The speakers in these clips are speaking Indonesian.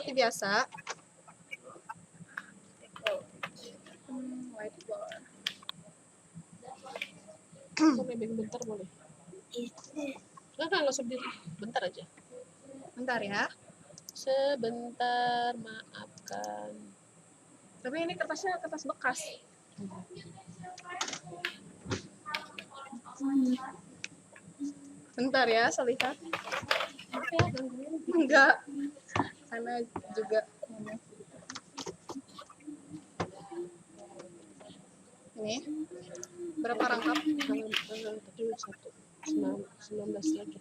seperti biasa. Whiteboard. Bentar boleh? Nggak usah berdiri. Bentar aja. Bentar ya. Sebentar, maafkan. Tapi ini kertasnya kertas bekas. Bentar ya, saya lihat. Enggak. Sana juga. Ini. Berapa rangkap? 19 lagi.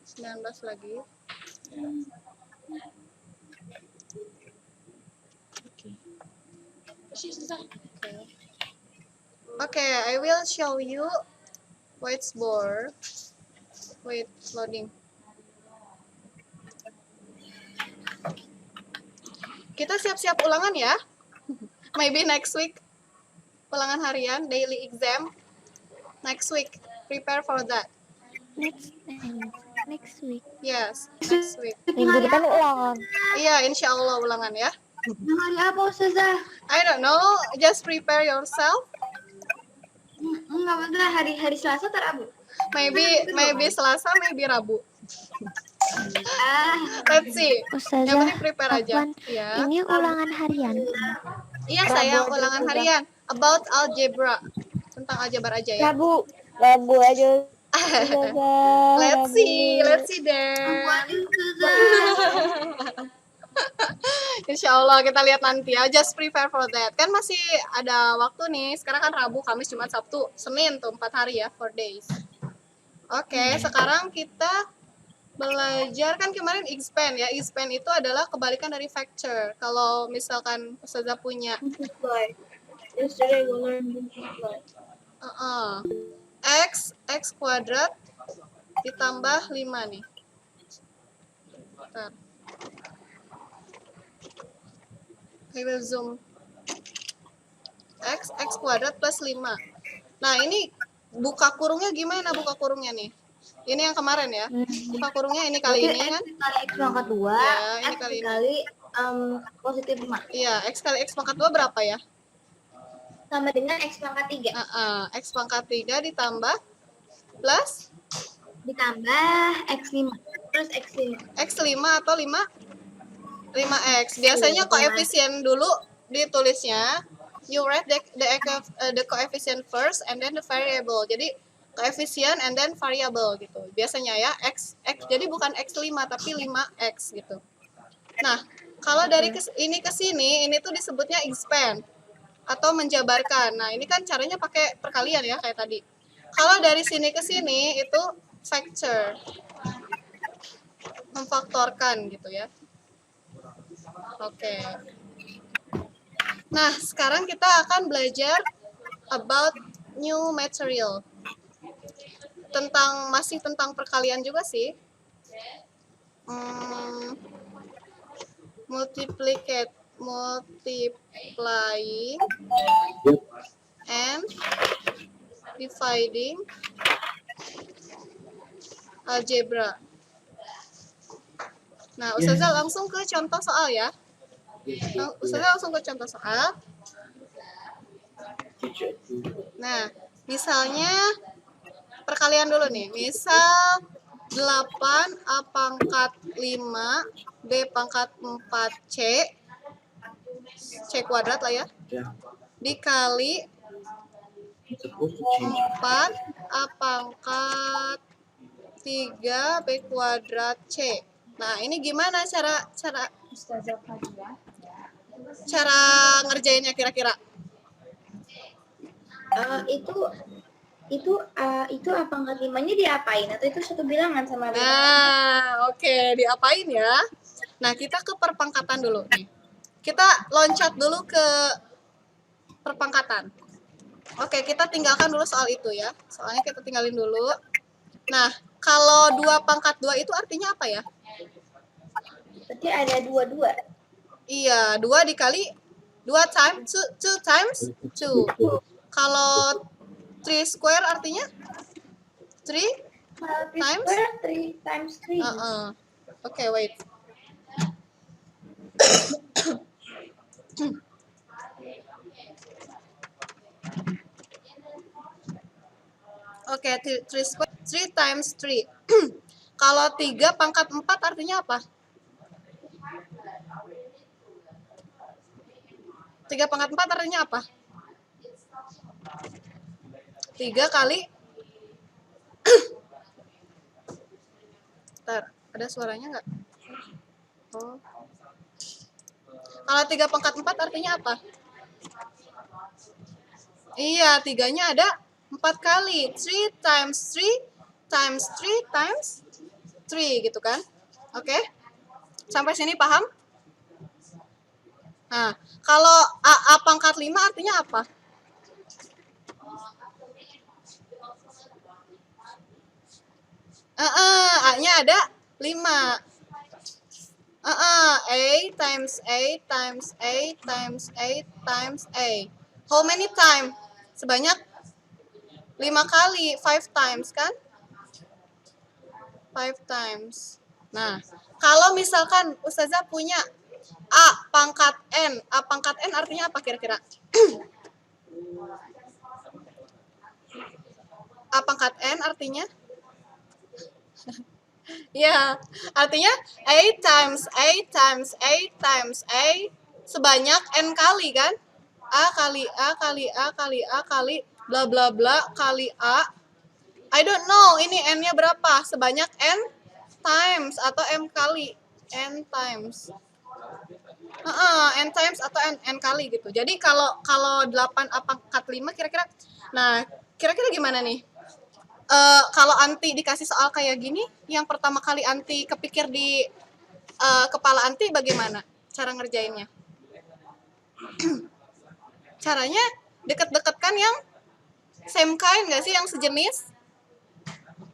19 lagi. Okay, I will show you whiteboard. Wait, loading. Kita siap-siap ulangan ya. Maybe next week. Ulangan harian, daily exam. Next week. Prepare for that. Next week. Yes, next week. Minggu depan ulangan. Iya, insya Allah ulangan ya. Hari apa Ustazah? I don't know, just prepare yourself. Enggak betul, hari Selasa atau Rabu? Maybe Selasa, maybe Rabu. Let's see. Ustazah, Yang penting prepare aja. Ya. ini ulangan harian. Iya sayang, ulangan harian about algebra. Tentang aljabar aja ya. Rabu aja. Let's see then. Insya Allah kita lihat nanti ya. Just prepare for that. Kan masih ada waktu nih. Sekarang kan Rabu, Kamis, Jumat, Sabtu, Senin tuh 4 hari ya, 4 days. Oke, sekarang kita belajar kan kemarin expand ya. Expand itu adalah kebalikan dari factor. Kalau misalkan Ustazah punya x kuadrat ditambah 5 nih. Bentar. I will zoom. X kuadrat plus 5. Nah, ini buka kurungnya gimana buka kurungnya nih? Ini yang kemarin ya. Buka kurungnya ini kali ini kan. Kali X pangkat 2, Ya, ini X kali ini. kali positif 5. Iya, X kali X pangkat 2 berapa ya? Sama dengan X pangkat 3. X pangkat 3 ditambah plus Ditambah X5. Terus X5. X5 atau 5X. Biasanya koefisien dulu ditulisnya. You write the coefficient first and then the variable. Jadi koefisien and then variable gitu. Biasanya ya X jadi bukan X5 tapi 5X gitu. Nah, kalau dari ini ke sini ini tuh disebutnya expand atau menjabarkan. Nah, ini kan caranya pakai perkalian ya kayak tadi. Kalau dari sini ke sini itu factor. Memfaktorkan gitu ya. Oke. Nah, sekarang kita akan belajar about new material. Masih tentang perkalian juga sih. Multiplying and dividing algebra. Nah, Ustazah langsung ke contoh soal ya. Ustazah langsung ke contoh soal. Nah, misalnya perkalian dulu nih. Misal 8A pangkat 5 B pangkat 4C C kuadrat lah ya. Dikali 4A pangkat 3 B kuadrat C. Nah, ini gimana cara ngerjainnya kira-kira? Itu A pangkat 5-nya diapain? Atau itu satu bilangan sama bilangan? Nah, oke, diapain ya? Nah, kita ke perpangkatan dulu nih. Kita loncat dulu ke perpangkatan. Oke, kita tinggalkan dulu soal itu ya. Soalnya kita tinggalin dulu. Nah, kalau 2 pangkat 2 itu artinya apa ya? Berarti ada 2. Iya, 2 dikali 2 times 2 times 2. Kalau 3 square artinya 3 times 3 times 3. Oke, wait. Oke, 3 times 3. Kalau 3 pangkat 4 artinya apa? 3 pangkat 4 artinya apa? 3 kali. Bentar, ada suaranya nggak? Oh. Kalau 3 pangkat 4 artinya apa? Iya, 3-nya ada 4 kali. 3 times 3 times 3 times 3 gitu kan? Oke? Sampai sini paham? Nah, kalau A pangkat 5 artinya apa? A-nya ada 5. A times A times A times A times A. How many time? Sebanyak 5 kali, 5 times kan? 5 times. Nah, kalau misalkan Ustazah punya A pangkat N. A pangkat N artinya apa kira-kira? A pangkat N artinya? Ya, artinya A times A times A times A sebanyak N kali kan? A kali A kali A kali A kali bla bla bla kali A. I don't know ini N-nya berapa? Sebanyak N times atau M kali? N times. N times atau N kali gitu. Jadi kalau 8 A pangkat 5 kira-kira. Nah, kira-kira gimana nih? Kalau Anti dikasih soal kayak gini, yang pertama kali Anti kepikir di kepala Anti bagaimana cara ngerjainnya? Caranya deket-deketkan yang same kind nggak sih, yang sejenis?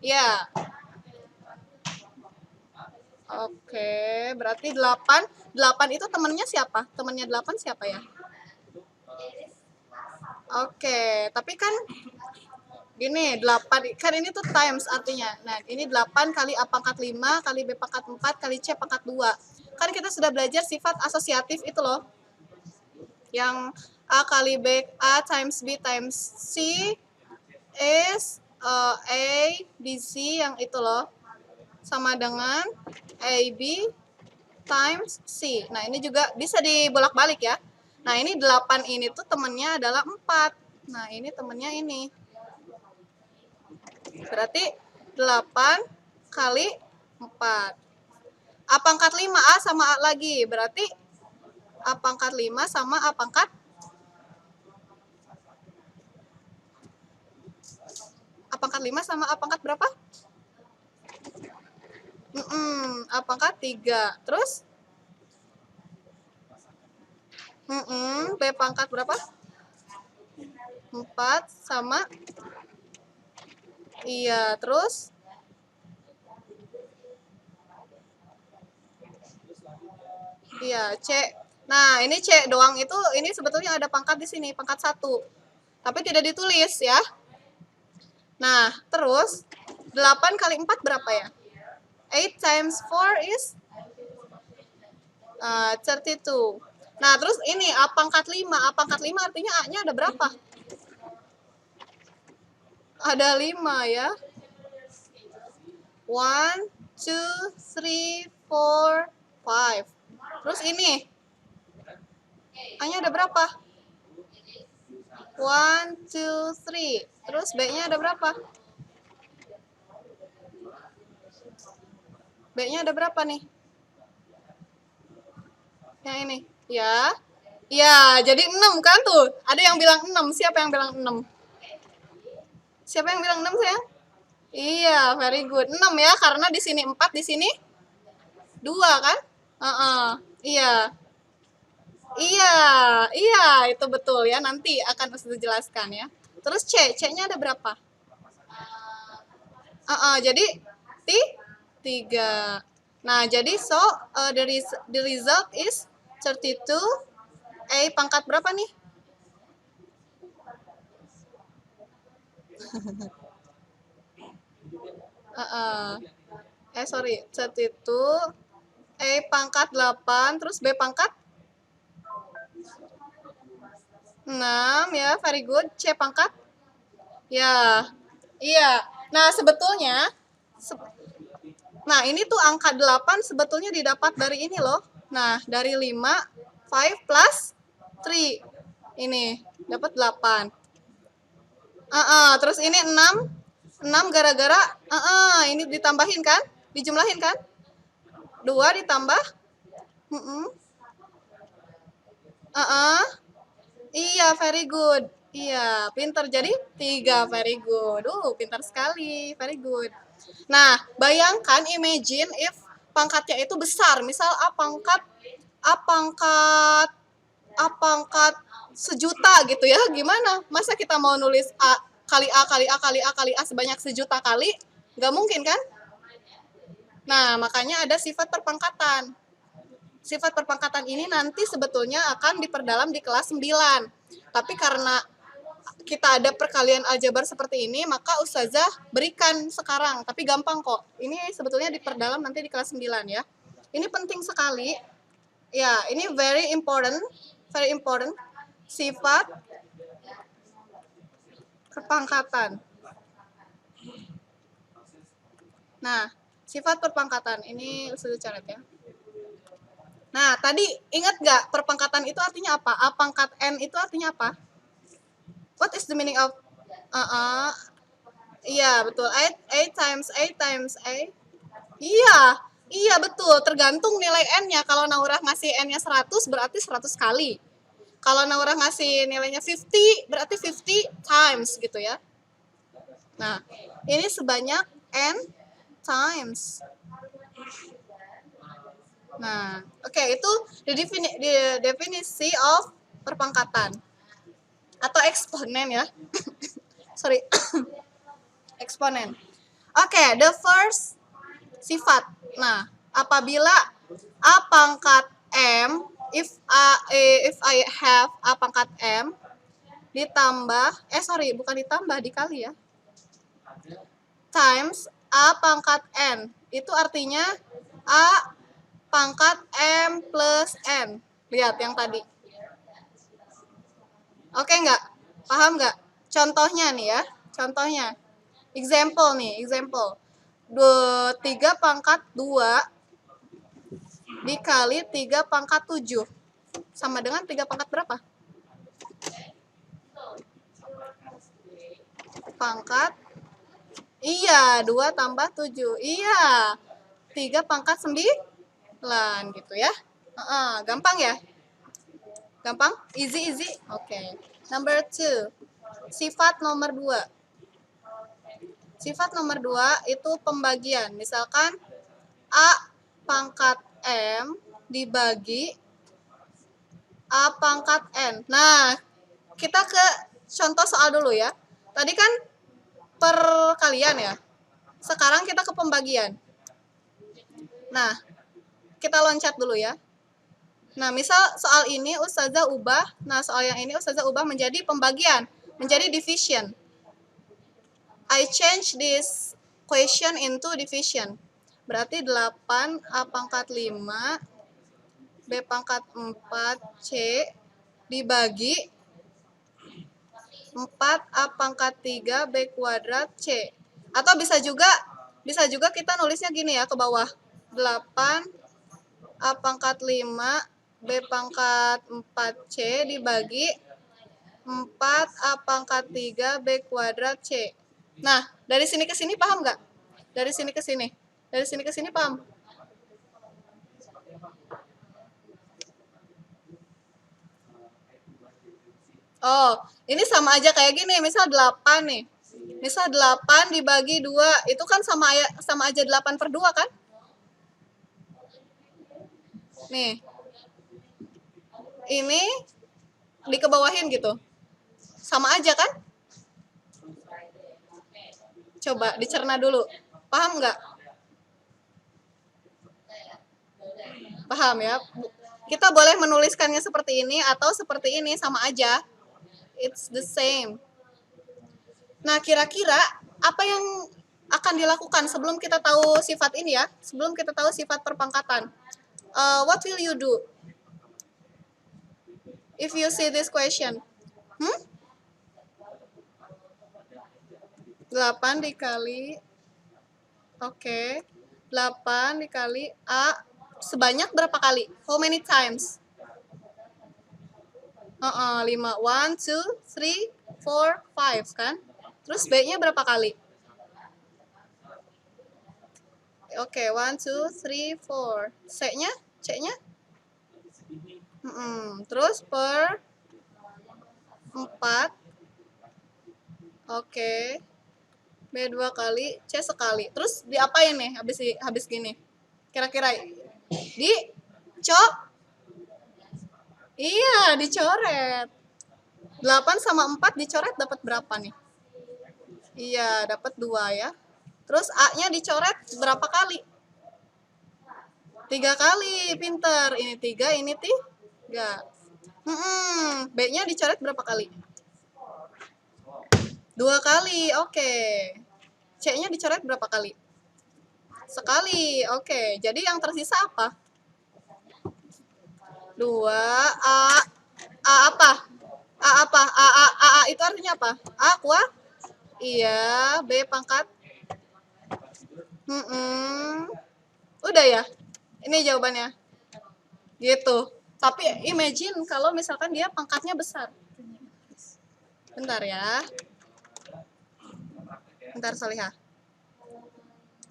Ya. Oke, berarti 8 itu temennya siapa? Temennya 8 siapa ya? Oke, tapi kan gini, 8 kan ini tuh times artinya. Nah, ini 8 kali A pangkat 5 kali B pangkat 4 kali C pangkat 2. Kan kita sudah belajar sifat asosiatif itu loh. Yang A kali B, A times B times C is A di C yang itu loh. Sama dengan AB times C. Nah, ini juga bisa dibolak-balik ya. Nah, ini 8 ini tuh temennya adalah 4. Nah, ini temennya ini. Berarti 8 kali 4. A pangkat 5, A sama A lagi. Berarti A pangkat 5 sama A pangkat A pangkat 5 sama A pangkat berapa? A pangkat 3. Terus? B pangkat berapa? 4 sama. Iya, terus? Iya, C. Nah, ini C doang itu, ini sebetulnya ada pangkat di sini, pangkat 1. Tapi tidak ditulis ya. Nah, terus 8 kali 4 berapa ya? 8 times 4 is 32. Nah, terus ini A pangkat 5. A pangkat 5 artinya A-nya ada berapa? Ada 5 ya. 1, 2, 3, 4, 5. Terus ini A-nya ada berapa? 1, 2, 3. Terus B-nya ada berapa? B-nya ada berapa nih? Yang ini. Ya. Ya, jadi 6 kan tuh. Ada yang bilang 6. Siapa yang bilang 6? Siapa yang bilang 6 sayang? Iya, very good. 6 ya, karena di sini 4, di sini 2 kan? Iya. Iya, itu betul ya. Nanti akan Ustazah jelaskan ya. Terus C-nya ada berapa? Jadi 3. Nah, jadi so the result is 32. A pangkat berapa nih? Sorry, 32 A pangkat 8, terus B pangkat 6 ya, very good. C pangkat? Ya, iya. Nah, sebetulnya, nah ini tuh angka 8 sebetulnya didapat dari ini loh. Nah, dari 5, 5 plus 3. Ini, dapat 8. Terus ini 6, 6 gara-gara, ini ditambahin kan? Dijumlahin kan? 2 ditambah, iya, very good. Iya, pintar. Jadi 3, very good. Pintar sekali, very good. Nah, bayangkan, imagine if pangkatnya itu besar. Misal A pangkat 1.000.000 gitu ya. Gimana? Masa kita mau nulis A kali A kali A kali A kali A sebanyak 1.000.000 kali? Nggak mungkin kan? Nah, makanya ada sifat perpangkatan. Sifat perpangkatan ini nanti sebetulnya akan diperdalam di kelas 9. Tapi karena kita ada perkalian aljabar seperti ini, maka Ustazah berikan sekarang. Tapi gampang kok. Ini sebetulnya diperdalam nanti di kelas 9 ya. Ini penting sekali. Ya, ini very important. Very important. Sifat perpangkatan. Nah, sifat perpangkatan. Ini Ustazah catat ya. Nah, tadi ingat nggak perpangkatan itu artinya apa? A pangkat N itu artinya apa? What is the meaning of? Iya, betul. A times A times A. Iya, betul. Tergantung nilai N-nya. Kalau Naurah ngasih N-nya 100, berarti 100 kali. Kalau Naurah ngasih nilainya 50, berarti 50 times gitu ya. Nah, ini sebanyak N times. Nah, oke, itu definisi of perpangkatan atau eksponen ya. Sorry, eksponen. Oke, the first sifat. Nah, apabila A pangkat M, if I have A pangkat M ditambah, bukan ditambah, dikali ya, times A pangkat N, itu artinya A pangkat M plus N. Lihat yang tadi. Oke nggak? Paham nggak? Contohnya nih ya. Contohnya. Example nih. Example. 3 pangkat 2 dikali 3 pangkat 7. Sama dengan 3 pangkat berapa? Pangkat. Iya, 2 tambah 7. Iya. 3 pangkat 9. Gitu ya. Gampang ya? Gampang? Easy? Oke. Number 2. Sifat nomor 2. Sifat nomor 2 itu pembagian. Misalkan A pangkat M dibagi A pangkat N. Nah, kita ke contoh soal dulu ya. Tadi kan perkalian ya. Sekarang kita ke pembagian. Nah, kita loncat dulu ya. Nah, misal soal ini Ustazah ubah, soal yang ini Ustazah ubah menjadi pembagian, menjadi division. I change this question into division. Berarti 8 A pangkat 5 B pangkat 4 C dibagi 4 A pangkat 3 B kuadrat C. Atau bisa juga kita nulisnya gini ya, ke bawah. 8 A pangkat 5 B pangkat 4C dibagi 4 A pangkat 3 B kuadrat C. Nah, dari sini ke sini paham nggak? Dari sini ke sini. Dari sini ke sini paham? Oh, ini sama aja kayak gini. Misal 8 nih. Misal 8 dibagi 2. Itu kan sama aja 8/2 kan? Nih. Ini dikebawahin gitu. Sama aja kan? Coba dicerna dulu. Paham nggak? Paham ya? Kita boleh menuliskannya seperti ini atau seperti ini, sama aja. It's the same. Nah, kira-kira apa yang akan dilakukan sebelum kita tahu sifat ini ya? Sebelum kita tahu sifat perpangkatan. What will you do if you see this question? 8 dikali, oke, 8 dikali A sebanyak berapa kali? How many times? 5. 1, 2, 3, 4, 5 kan? Terus B-nya berapa kali? Oke, 1, 2, 3, 4. C-nya? C-nya? Terus per 4. Oke. B 2 kali, C sekali. Terus diapain nih habis gini? Kira-kira di Iya, dicoret. 8 sama 4 dicoret dapat berapa nih? Iya, dapat 2 ya. Terus A-nya dicoret berapa kali? 3 kali, pinter. Ini 3, ini 3. B-nya dicoret berapa kali? 2 kali, oke. C-nya dicoret berapa kali? Sekali, oke. Jadi yang tersisa apa? 2, A apa? A itu artinya apa? A kuat? Iya, B pangkat. Udah ya? Ini jawabannya. Gitu. Tapi imagine kalau misalkan dia pangkatnya besar. Bentar ya. Bentar Solihah.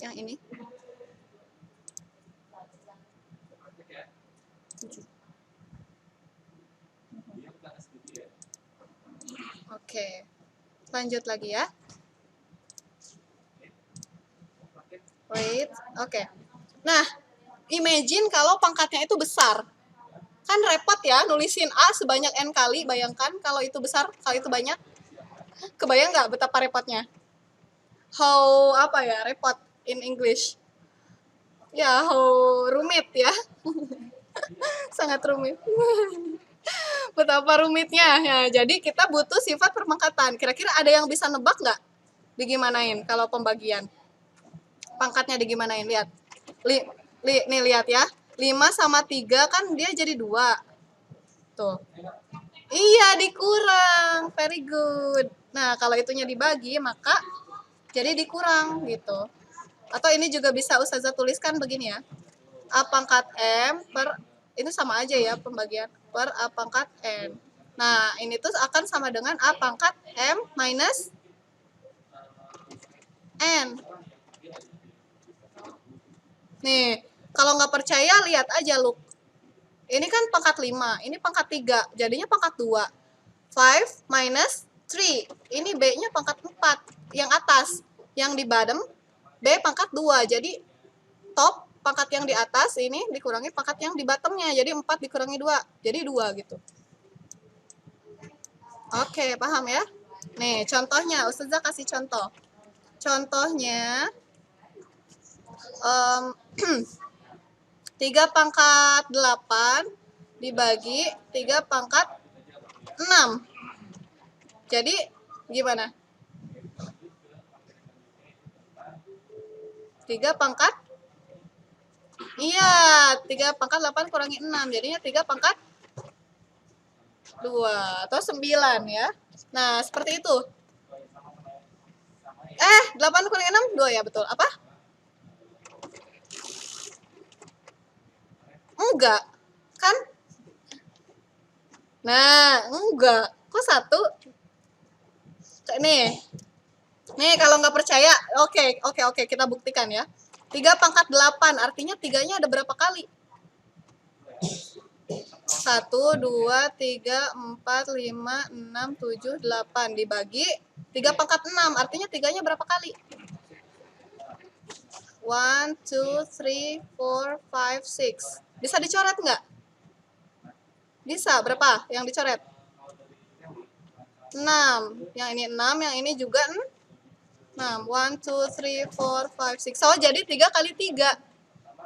Yang ini. Oke. Lanjut lagi ya. Wait. Oke. Nah, imagine kalau pangkatnya itu besar. Kan repot ya nulisin A sebanyak N kali. Bayangkan kalau itu besar, kalau itu banyak. Kebayang nggak betapa repotnya? How repot in English? Ya, how rumit ya. Sangat rumit. Betapa rumitnya. Ya, jadi kita butuh sifat perpangkatan. Kira-kira ada yang bisa nebak nggak? Digimanain kalau pembagian? Pangkatnya digimanain? Lihat. Nih lihat ya. 5 sama 3 kan dia jadi 2. Tuh. Iya, dikurang. Very good. Nah, kalau itunya dibagi, maka jadi dikurang gitu. Atau ini juga bisa Ustazah tuliskan begini ya. A pangkat M per, ini sama aja ya pembagian, per A pangkat N. Nah, ini tuh akan sama dengan A pangkat M minus N. Nih, kalau nggak percaya lihat aja look. Ini kan pangkat 5, ini pangkat 3, jadinya pangkat 2. 5 minus 3, ini B-nya pangkat 4, yang atas. Yang di bottom, B pangkat 2, jadi top pangkat yang di atas ini dikurangi pangkat yang di bottomnya, jadi 4 dikurangi 2, jadi 2 gitu. Oke, paham ya? Nih, contohnya, Ustazah kasih contoh. Contohnya, 3 pangkat 8 dibagi 3 pangkat 6. Jadi, gimana? 3 pangkat? Iya, 3 pangkat 8 kurangi 6. Jadinya 3 pangkat 2 atau 9 ya. Nah, seperti itu. 8 kurangi 6, 2 ya, betul. Apa? Enggak. Kan? Nah, enggak. Kok 1? Nih. Nih, kalau nggak percaya, oke, kita buktikan ya. 3 pangkat 8, artinya 3-nya ada berapa kali? 1, 2, 3, 4, 5, 6, 7, 8 dibagi 3 pangkat 6, artinya 3-nya berapa kali? 1, 2, 3, 4, 5, 6. Bisa dicoret nggak? Bisa, berapa yang dicoret? 6. Yang ini 6, yang ini juga 6. 1, 2, 3, 4, 5, 6. So, jadi 3 kali 3.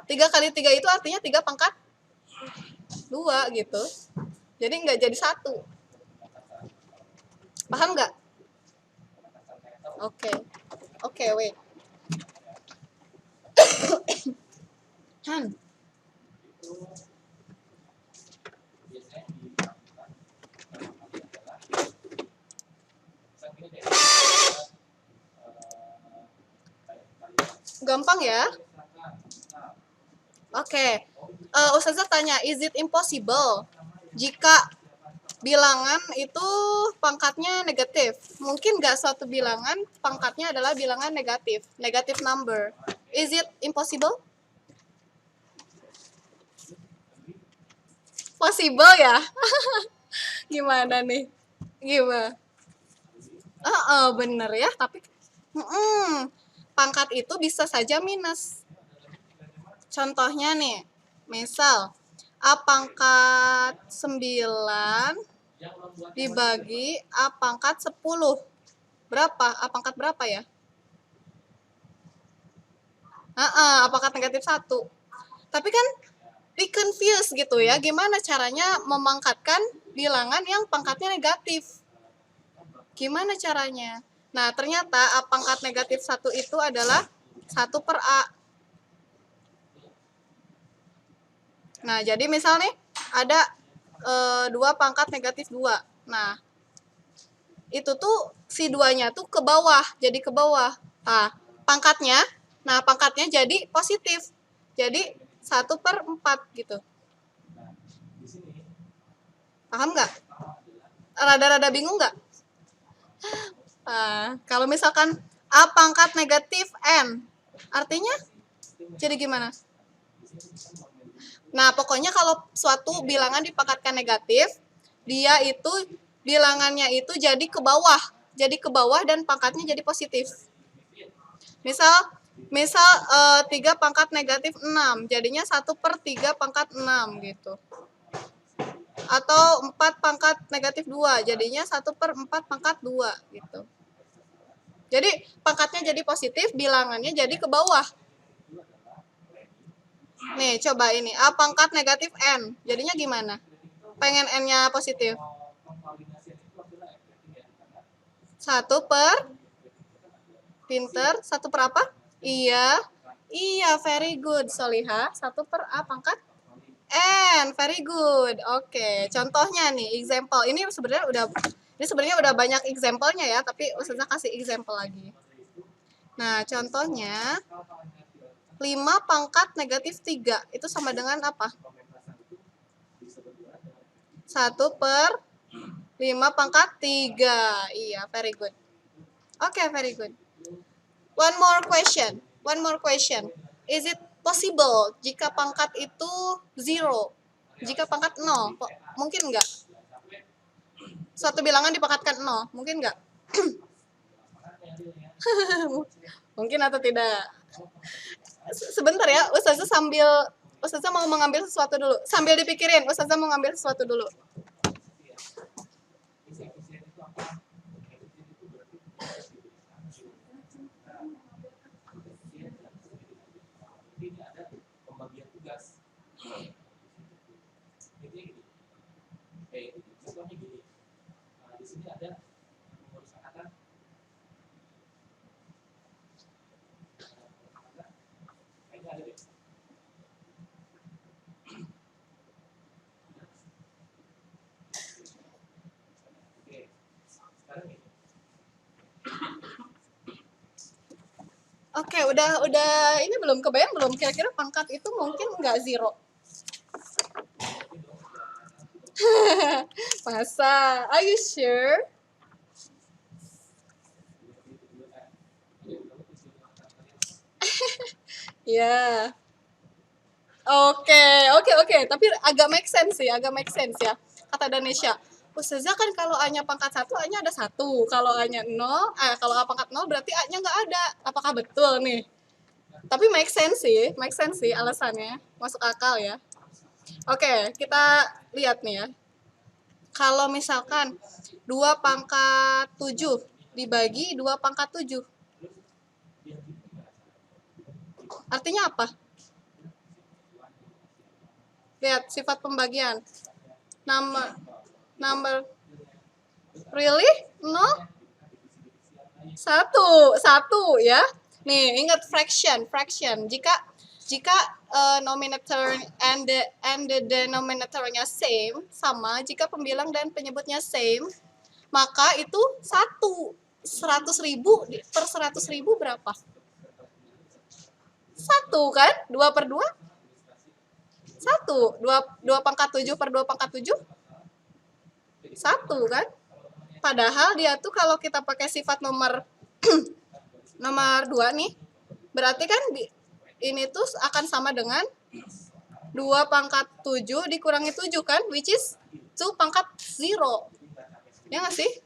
3 kali 3 itu artinya 3 pangkat 2 gitu. Jadi nggak jadi 1. Paham nggak? Oke, wait. Gampang ya? Oke. Ustazah tanya, is it impossible jika bilangan itu pangkatnya negatif? Mungkin nggak suatu bilangan pangkatnya adalah bilangan negatif, negative number. Is it impossible? Possible ya? Gimana nih? Gimana? Bener ya, tapi pangkat itu bisa saja minus. Contohnya nih, misal A pangkat 9 dibagi A pangkat 10. Berapa? A pangkat berapa ya? A pangkat negatif 1. Tapi kan di-confuse gitu ya, gimana caranya memangkatkan bilangan yang pangkatnya negatif? Gimana caranya? Nah, ternyata A pangkat negatif 1 itu adalah 1 per A. Nah, jadi misal nih, ada 2 pangkat negatif 2. Nah, itu tuh si 2-nya tuh ke bawah, jadi ke bawah. Pangkatnya jadi positif. Jadi 1 per 4 gitu. Paham nggak? Rada-rada bingung nggak? Kalau misalkan A pangkat negatif N, artinya jadi gimana? Nah, pokoknya kalau suatu bilangan dipangkatkan negatif, dia itu bilangannya itu jadi ke bawah dan pangkatnya jadi positif. Misal 3 pangkat negatif 6, jadinya 1 per 3 pangkat 6 gitu. Atau 4 pangkat negatif 2, jadinya 1 per 4 pangkat 2 gitu. Jadi pangkatnya jadi positif, bilangannya jadi ke bawah. Nih, coba ini. A pangkat negatif N. Jadinya gimana? Pengen N-nya positif. 1 per pinter. 1 per apa? Iya, very good, Soliha. 1 per A pangkat N. Very good. Oke, contohnya nih, example. Ini sebenarnya udah banyak example-nya ya, tapi Ustazah kasih example lagi. Nah, contohnya 5 pangkat negatif 3 itu sama dengan apa? 1 per 5 pangkat 3. Iya, very good. Oke, very good. One more question. Is it possible jika pangkat itu 0? Jika pangkat 0, mungkin nggak? Suatu bilangan dipangkatkan 0, mungkin nggak? Mungkin atau tidak? Sebentar ya, Ustazah mau mengambil sesuatu dulu. Sambil dipikirin, Ustazah mau ngambil sesuatu dulu. Oke, udah ini belum kebayang belum kira-kira pangkat itu mungkin nggak 0? Masa? Are you sure? Ya. Oke. Tapi agak make sense ya. Kata Danesha. Ustazah kan kalau A-nya pangkat 1, A-nya ada 1. Kalau A-nya 0, kalau A pangkat 0 berarti A-nya nggak ada. Apakah betul nih? Tapi make sense sih alasannya. Masuk akal ya. Oke, kita lihat nih ya. Kalau misalkan 2 pangkat 7 dibagi 2 pangkat 7. Artinya apa? Lihat sifat pembagian. Number really? 0? 1 ya. Nih, ingat fraction. Jika jika nominator and the denominatornya same, sama, jika pembilang dan penyebutnya same, maka itu 100.000 per 100.000 berapa? 1 kan? 2 per 2? 1. 2 pangkat 7 per 2 pangkat 7? 1 kan? Padahal dia tuh kalau kita pakai sifat nomor nomor 2 nih, berarti kan ini tuh akan sama dengan 2 pangkat 7 dikurangi 7 kan, which is 2 pangkat 0. Ya nggak sih?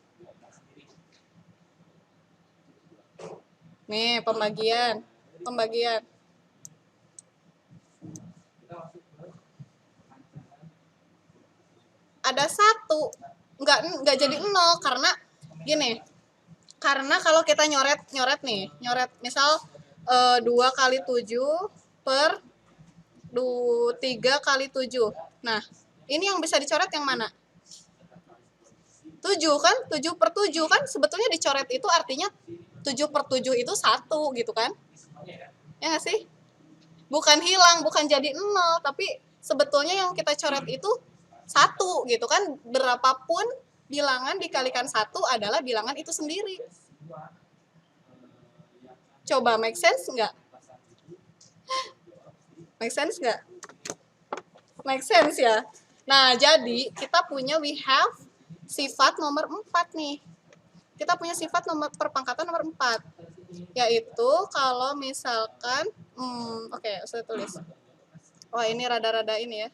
Nih, pembagian. Ada 1, nggak jadi 0 karena gini. Karena kalau kita nyoret misal 2 kali 7 per 3 kali 7. Nah, ini yang bisa dicoret yang mana? 7 kan? 7 per 7 kan sebetulnya dicoret itu artinya 7 per 7 itu 1 gitu kan? Ya nggak sih? Bukan hilang, bukan jadi 0, tapi sebetulnya yang kita coret itu 1 gitu kan? Berapapun bilangan dikalikan 1 adalah bilangan itu sendiri. Coba make sense nggak? Make sense nggak? Make sense ya? Nah, jadi kita punya we have sifat nomor 4 nih. Kita punya sifat nomor perpangkatan nomor 4. Yaitu kalau misalkan, oke, saya tulis. Wah, ini rada-rada ini ya.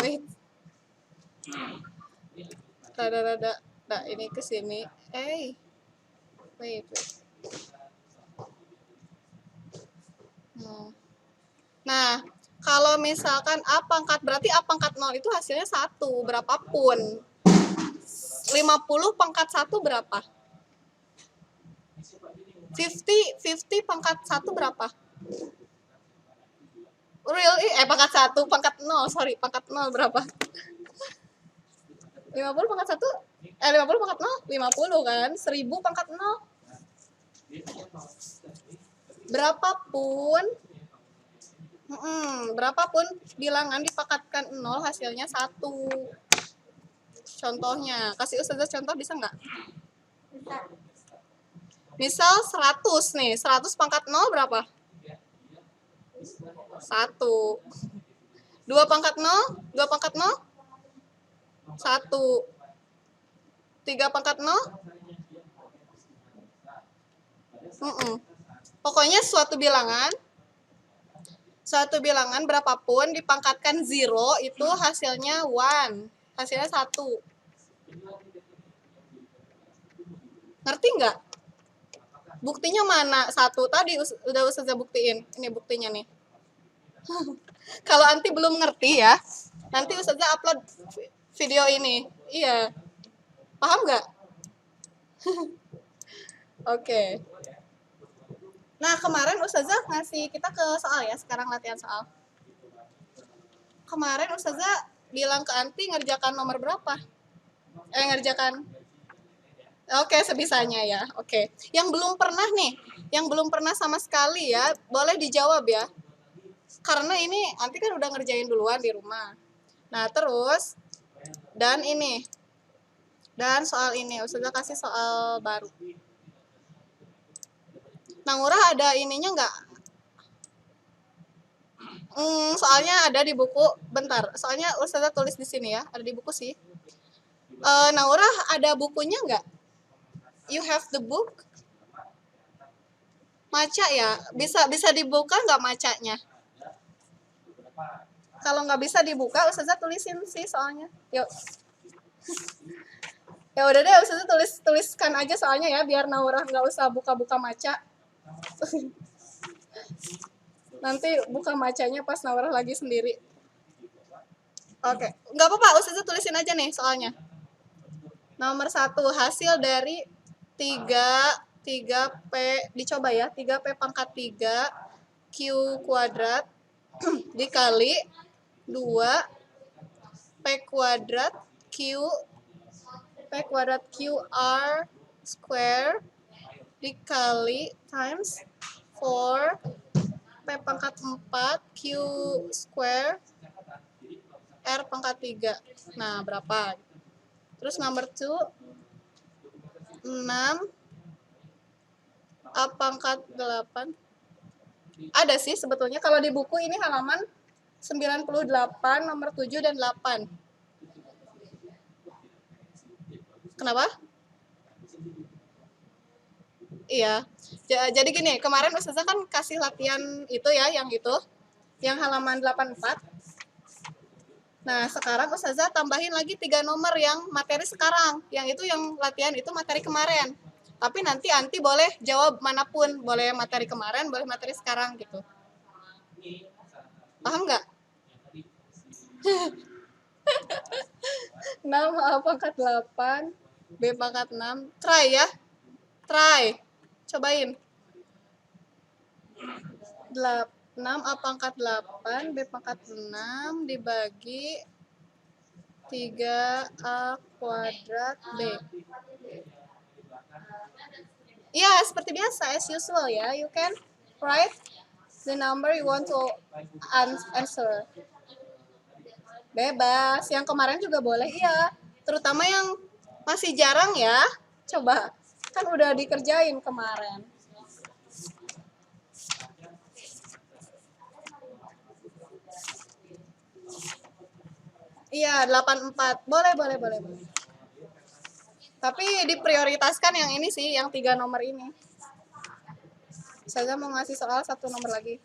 Wait. Rada-rada, nah ini ke sini. Wait. Nah, kalau misalkan A pangkat, berarti A pangkat 0 itu hasilnya 1, berapapun. 50 pangkat 1 berapa? 50 pangkat 1 berapa? Pangkat 1, pangkat 0, sorry, pangkat 0 berapa? 50 pangkat 1, 50 pangkat 0, 50 kan? 1000 pangkat 0. Berapapun bilangan dipangkatkan 0 hasilnya 1. Contohnya, kasih Ustazah contoh bisa nggak? Misal 100 nih, 100 pangkat 0 berapa? 1. 2 pangkat 0, 2 pangkat 0? 1. 3 pangkat 0? Pokoknya suatu bilangan berapapun dipangkatkan 0 itu hasilnya 1. Hasilnya 1. Ngerti nggak? Buktinya mana? 1 tadi udah Ustazah buktiin. Ini buktinya nih. Kalau Anti belum ngerti ya, nanti Ustazah upload video ini. Iya. Paham nggak? Oke. Nah, kemarin Ustazah ngasih kita ke soal ya, sekarang latihan soal. Kemarin Ustazah bilang ke Anti ngerjakan nomor berapa? Oke, sebisanya ya. Oke. Yang belum pernah nih, yang belum pernah sama sekali ya, boleh dijawab ya. Karena ini Anti kan udah ngerjain duluan di rumah. Nah, terus dan ini. Dan soal ini, Ustazah kasih soal baru. Nangura ada ininya nggak? Soalnya ada di buku. Bentar, soalnya Ustazah tulis di sini ya. Ada di buku sih. Naura ada bukunya nggak? You have the book? Maca ya? Bisa dibuka nggak macanya? Kalau nggak bisa dibuka, Ustazah tulisin sih soalnya. Yuk. Ya udah deh, Ustazah tuliskan aja soalnya ya, biar Naura nggak usah buka-buka maca. Nanti buka macanya pas Naura lagi sendiri. Oke, nggak apa-apa, Ustazah tulisin aja nih soalnya. Nomor 1, hasil dari 3P, dicoba ya, 3P pangkat 3 Q kuadrat dikali 2 P kuadrat QR square dikali times 4 P P pangkat 4 Q square R pangkat 3. Nah, berapa? Terus number 2, 6 A pangkat 8. Ada sih sebetulnya kalau di buku ini halaman 98, nomor 7 dan 8. Kenapa? Iya. Jadi gini, kemarin Ustazah kan kasih latihan itu ya, yang halaman 84. Nah, sekarang Ustazah tambahin lagi 3 nomor yang materi sekarang. Yang itu yang latihan itu materi kemarin. Tapi nanti Anti boleh jawab manapun. Boleh materi kemarin, boleh materi sekarang gitu. Paham nggak? 6 A pangkat 8, B pangkat 6. Try ya. Try. Cobain. 6 A pangkat 8, B pangkat 6 dibagi 3A kuadrat B. Ya, seperti biasa, as usual ya. You can write the number you want to answer. Bebas. Yang kemarin juga boleh, iya. Terutama yang masih jarang ya. Coba. Kan udah dikerjain kemarin. Iya, 84. Boleh. Tapi diprioritaskan yang ini sih, yang 3 nomor ini. Saya mau ngasih soal 1 nomor lagi.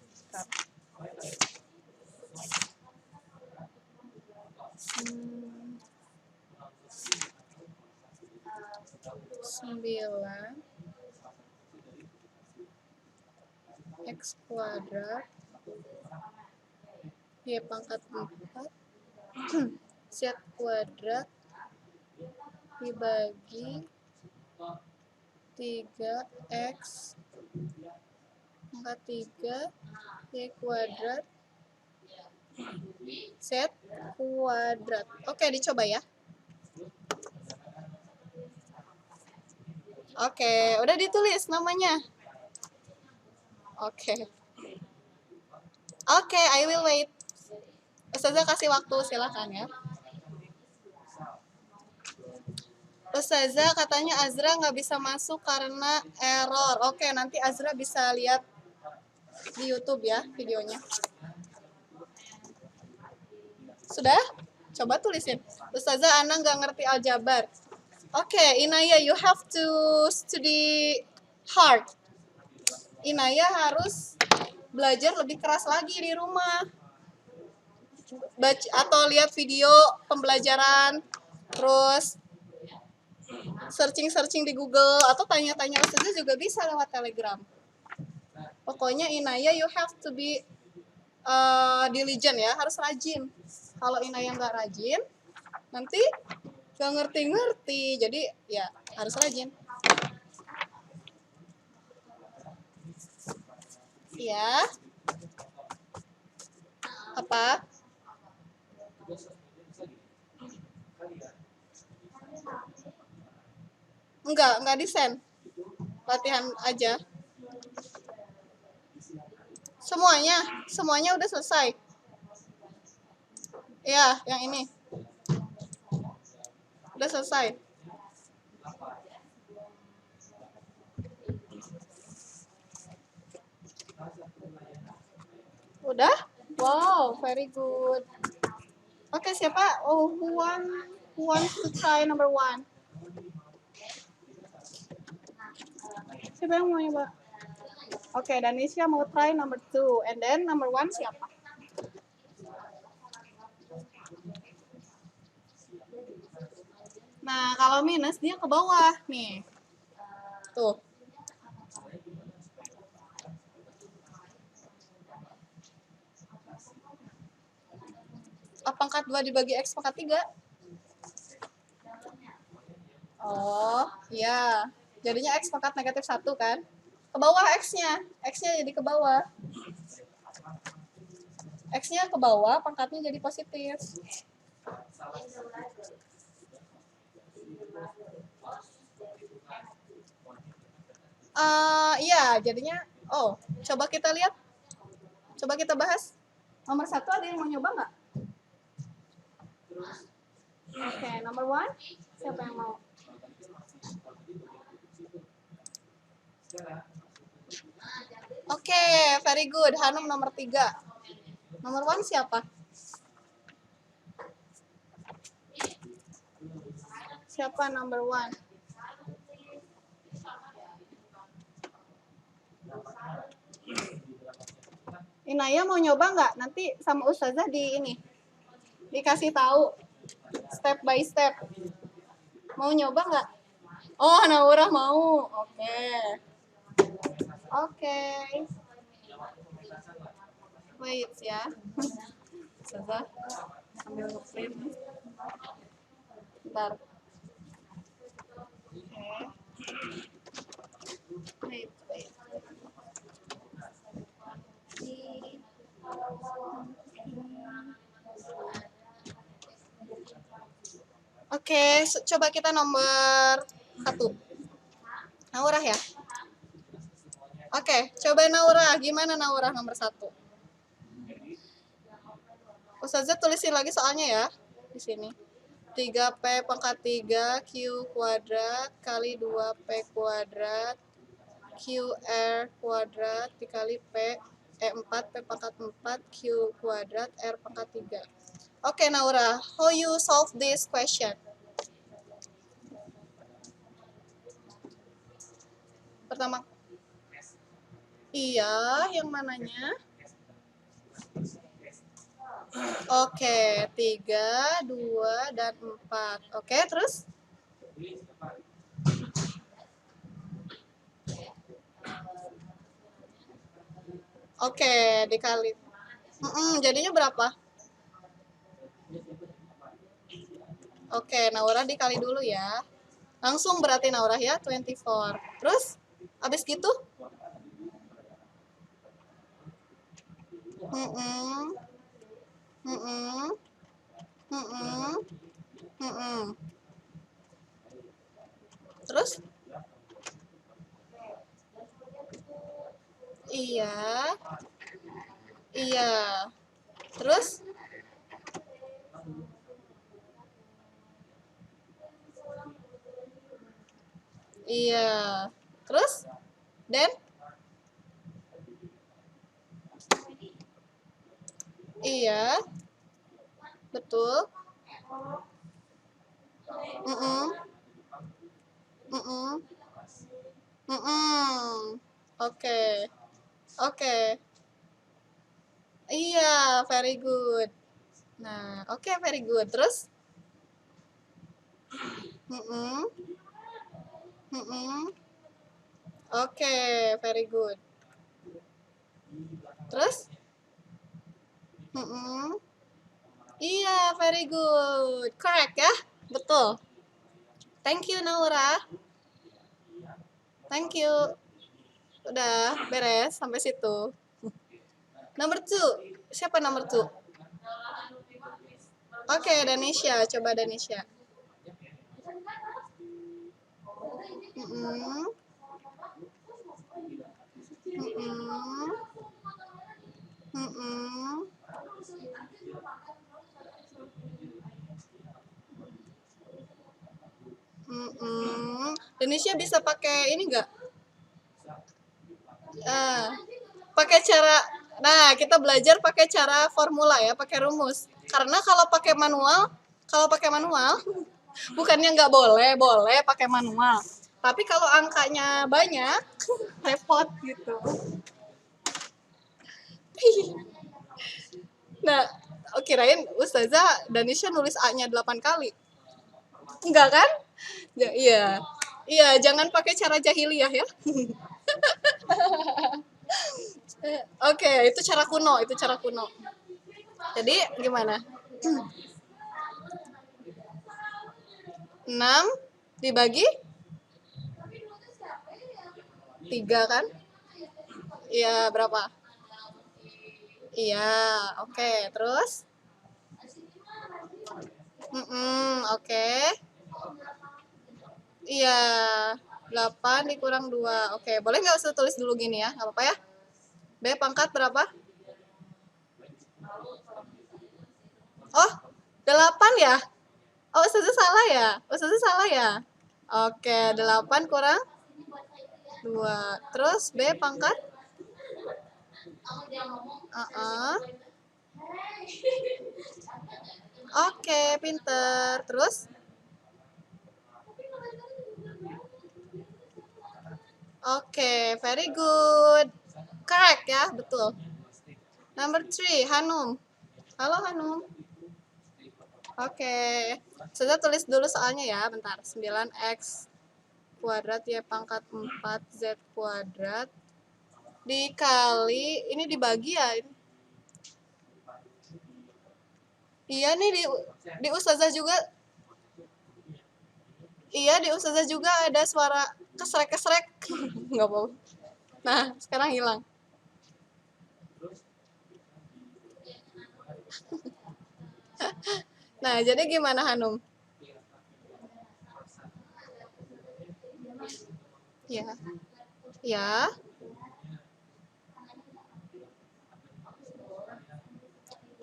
9 X kuadrat Y pangkat 4 Z kuadrat dibagi 3X pangkat 3 Y kuadrat Z kuadrat. Oke, dicoba ya. Oke, udah ditulis namanya. Oke, I will wait. Ustazah kasih waktu, silakan ya. Ustazah katanya Azra nggak bisa masuk karena error. Oke, nanti Azra bisa lihat di YouTube ya videonya. Sudah? Coba tulisin. Ustazah Ana nggak ngerti aljabar. Oke, Inaya, you have to study hard. Inaya harus belajar lebih keras lagi di rumah. Atau lihat video pembelajaran, terus searching di Google, atau tanya-tanya Ustazah juga bisa lewat Telegram. Pokoknya Inaya, you have to be diligent ya, harus rajin. Kalau Inaya nggak rajin, nanti nggak ngerti-ngerti. Jadi ya harus rajin. Ya. Apa? Enggak desain. Latihan aja. Semuanya udah selesai. Ya, yang ini. Udah selesai. Udah? Wow, very good. Oke, siapa? Oh, who wants to try number 1? Siapa yang mau nyoba? Oke, Danisha mau try number 2. And then number 1 siapa? Nah, kalau minus dia ke bawah nih. Tuh. A pangkat 2 dibagi X pangkat 3. Oh, iya. Jadinya X pangkat negatif 1 kan? Ke bawah X-nya. X-nya jadi ke bawah. X-nya ke bawah, pangkatnya jadi positif. Iya, jadinya, coba kita lihat. Coba kita bahas. Nomor 1 ada yang mau nyoba nggak? Oke, nomor 1. Siapa yang mau? Oke, very good. Hanum nomor 3. Nomor 1 siapa? Siapa number 1? Inaya mau nyoba nggak? Nanti sama Ustazah di ini. Dikasih tahu step by step. Mau nyoba nggak? Oh, Naura mau. Oke. Oke. Wait ya. Ustazah sambil nge-print. Bentar. Oke. Wait. Oke, coba kita nomor 1. Naura ya? Oke, coba Naura. Gimana Naura nomor 1? Ustazah tulisin lagi soalnya ya. Di sini. 3P pangkat 3 Q kuadrat kali 2P kuadrat QR kuadrat dikali P 4P pangkat 4 Q kuadrat R pangkat 3. Oke Naura, how you solve this question? Pertama, iya, yang mananya? Oke, 3, 2, dan 4. Oke, terus? Oke, dikali. Jadinya berapa? Oke, Naura dikali dulu ya. Langsung berarti Naura ya, 24. Terus? Habis gitu? Terus? Iya. Iya. Terus? Iya. Terus? Dan? Iya. Betul. Oke. Oke. Iya, very good. Nah, oke, very good. Terus? Oke, very good. Terus? Iya, very good. Correct ya? Betul. Thank you, Naura. Thank you. Udah, beres sampai situ. Nomor 2. Siapa nomor 2? Oke, Danisha. Coba Danisha. Danisha bisa pakai ini enggak? Pakai cara, nah kita belajar pakai cara formula ya, pakai rumus. Karena kalau pakai manual, bukannya nggak boleh, boleh pakai manual. Tapi kalau angkanya banyak, repot gitu. Nah, kirain Ustazah Danisha nulis A-nya 8 kali. Enggak kan? Ya, iya. Iya, jangan pakai cara jahiliyah ya. Oke, itu cara kuno, Jadi gimana? 6 dibagi 3 kan? Iya, berapa? Iya, oke. Terus? Oke. Iya, 8 dikurang 2. Oke, boleh nggak usah tulis dulu gini ya? Nggak apa-apa ya? B pangkat berapa? Oh, 8 ya? Oh, Ustazah salah ya? Ustazah salah ya? Oke, 8 kurang 2. Terus B pangkat? Oke, pinter. Terus? Oke, very good. Correct ya, betul. Number 3, Hanum. Halo Hanum. Oke. Sudah tulis dulu soalnya ya, bentar. 9x kuadrat Y pangkat 4Z kuadrat dikali, ini dibagi ya? Iya nih di Ustazah juga. Iya, di Ustazah juga ada suara kesrek-kesrek. Nggak mau. Nah, sekarang hilang. Nah, jadi gimana Hanum? Ya. Ya.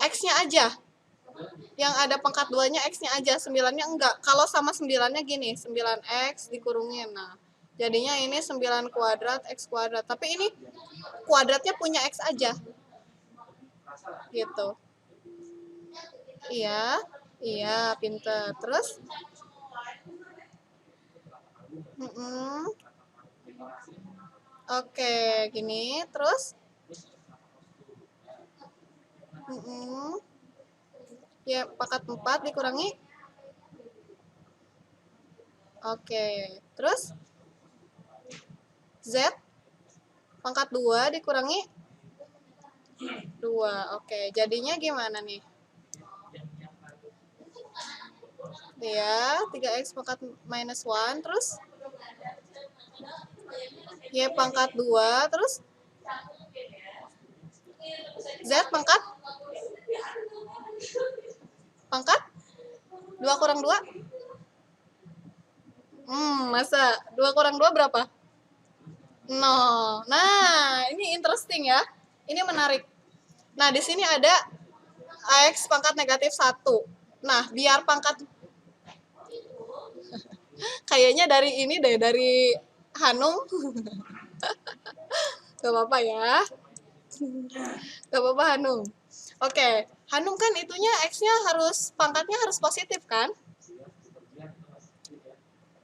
X-nya aja. Yang ada pangkat 2-nya X-nya aja, 9-nya enggak. Kalau sama 9-nya gini, 9X dikurungin. Nah, jadinya ini 9 kuadrat X kuadrat. Tapi ini kuadratnya punya X aja. Gitu. Iya, iya, pinter. Terus? Oke, gini. Terus? Ya, pangkat 4 dikurangi. Oke. Terus? Z pangkat 2 dikurangi 2. Oke, jadinya gimana nih? Ya, 3x pangkat minus 1. Terus? Y pangkat 2. Terus? Z pangkat? Pangkat? 2 kurang 2? Masa 2 kurang 2 berapa? 0. Nah, ini interesting ya. Ini menarik. Nah, di sini ada X pangkat negatif 1. Nah, biar pangkat kayaknya dari ini deh, dari Hanum. Gak apa-apa ya. Gak apa-apa Hanum. Oke, Hanum kan itunya X-nya pangkatnya harus positif kan?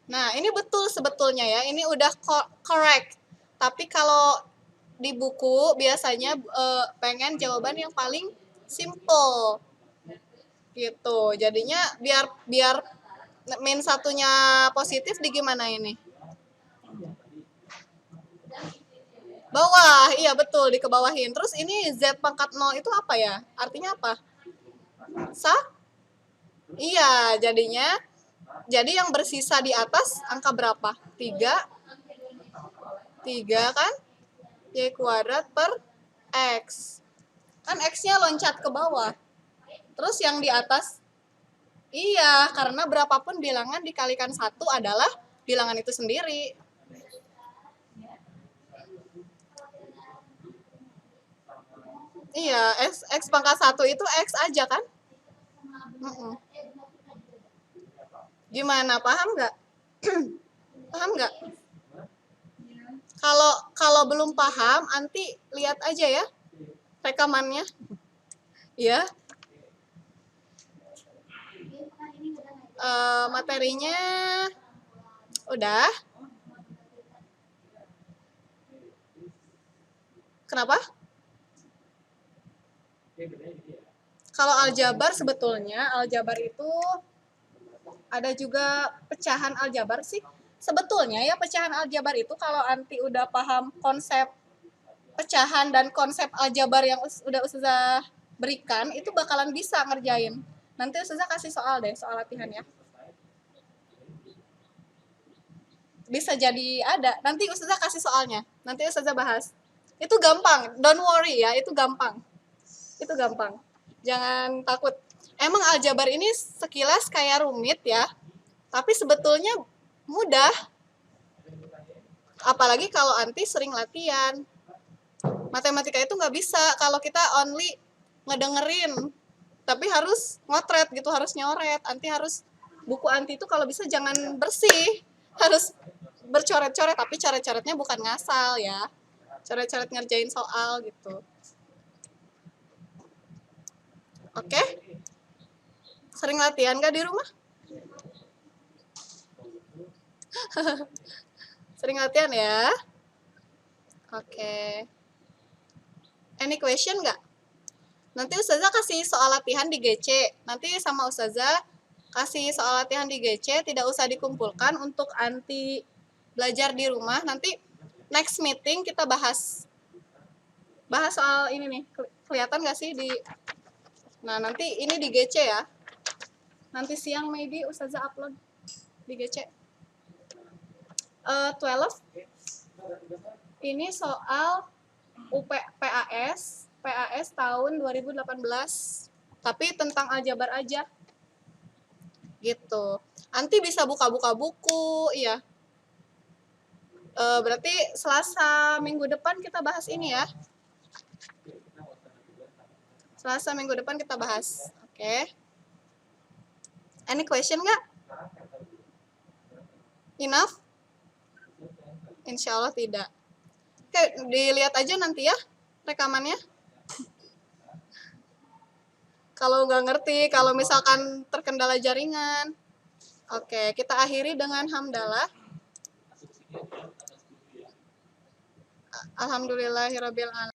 Nah, ini betul sebetulnya ya. Ini udah correct. Tapi kalau di buku biasanya pengen jawaban yang paling simple. Gitu. Jadinya biar min satunya positif di gimana ini? Bawah, iya betul, dikebawahin. Terus ini Z pangkat 0 itu apa ya? Artinya apa? Iya, jadi yang bersisa di atas angka berapa? 3 kan? Y kuadrat per X. Kan X-nya loncat ke bawah. Terus yang di atas? Iya, karena berapapun bilangan dikalikan 1 adalah bilangan itu sendiri. Iya, X pangkat 1 itu X aja kan? Gimana, paham nggak? Paham nggak? Kalau belum paham, nanti lihat aja ya rekamannya. Ya. Materinya udah. Kenapa? Kalau aljabar sebetulnya, aljabar itu ada juga pecahan aljabar sih. Sebetulnya ya pecahan aljabar itu kalau anti udah paham konsep pecahan dan konsep aljabar yang udah Ustazah berikan, itu bakalan bisa ngerjain. Nanti Ustazah kasih soal deh, soal latihan ya. Bisa jadi ada. Nanti Ustazah kasih soalnya. Nanti Ustazah bahas. Itu gampang. Don't worry ya, itu gampang. Itu gampang. Jangan takut. Emang aljabar ini sekilas kayak rumit ya. Tapi sebetulnya mudah. Apalagi kalau anti sering latihan. Matematika itu nggak bisa kalau kita only ngedengerin tapi harus ngotret gitu, harus nyoret. Harus buku anti itu kalau bisa jangan bersih, harus bercoret-coret, tapi coret-coretnya bukan ngasal ya, coret-coret ngerjain soal gitu. Oke? Sering latihan gak di rumah? Sering latihan ya? Oke. Any question nggak? Nanti Ustazah kasih soal latihan di GC. Nanti sama Ustazah kasih soal latihan di GC, tidak usah dikumpulkan untuk anti belajar di rumah. Nanti next meeting kita bahas soal ini nih. Kelihatan nggak sih di... Nah, nanti ini di GC ya. Nanti siang maybe Ustazah upload di GC. 12 ini soal PAS tahun 2018, tapi tentang aljabar aja gitu. Nanti bisa buka-buka buku, iya. Berarti Selasa minggu depan kita bahas ini ya. Selasa minggu depan kita bahas. Oke. Any question nggak? Enough? Insya Allah tidak. Oke, dilihat aja nanti ya rekamannya. Kalau nggak ngerti, kalau misalkan terkendala jaringan. Oke, kita akhiri dengan hamdalah. Alhamdulillahirabbil alamin.